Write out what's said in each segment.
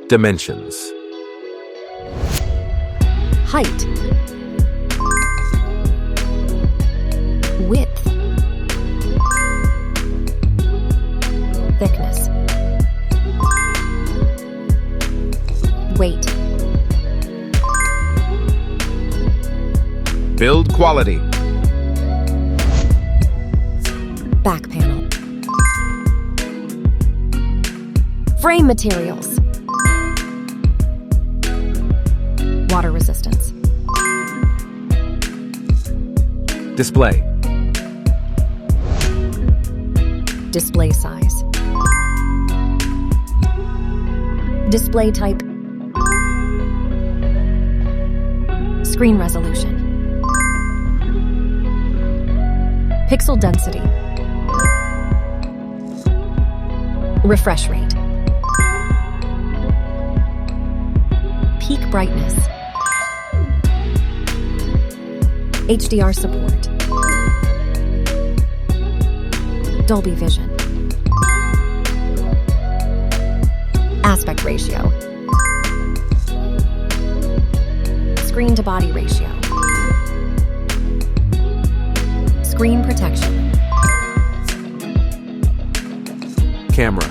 Dimensions. Height. Width. Thickness. Weight. Build quality. Back panel. Frame materials. Water resistance. Display. Display size. Display type. Screen resolution. Pixel density. Refresh rate. Peak brightness. HDR support. Dolby Vision. Aspect ratio. Screen to body ratio. Screen protection. Camera.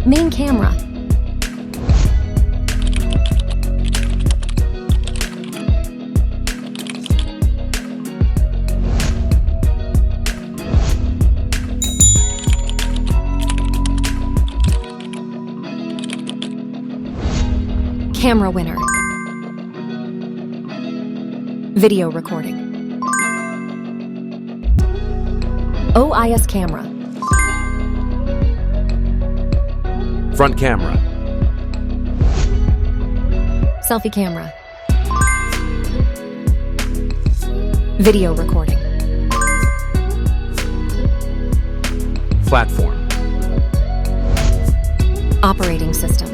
Main camera. Camera winner. Video recording. OIS camera. Front camera. Selfie camera. Video recording. Platform. Operating system.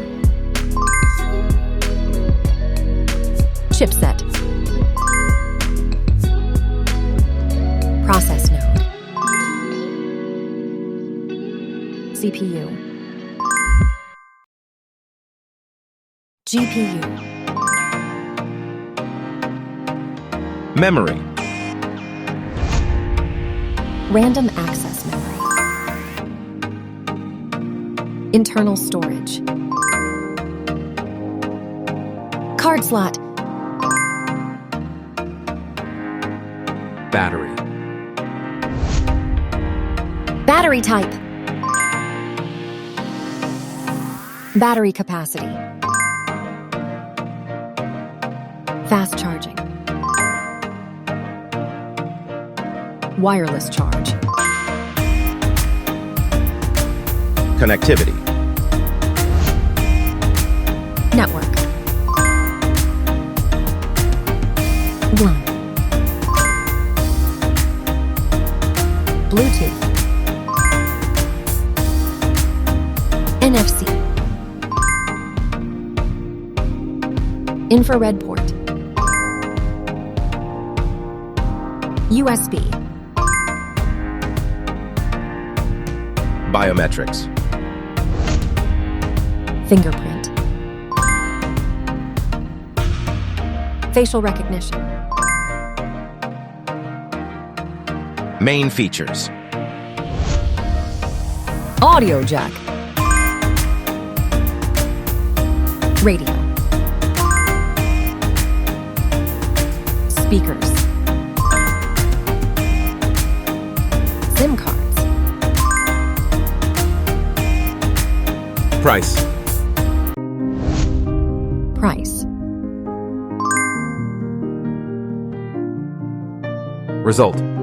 Chipset. Process node. CPU. GPU. Memory. Random access memory. Internal storage. Card slot. Battery. Battery type. Battery capacity. Fast charging. Wireless charge. Connectivity. Network. WLAN. Bluetooth. NFC. Infrared port. USB. Biometrics. Fingerprint. Facial recognition. Main features. Audio jack. Radio. Speakers. SIM cards. Price. Price. Result.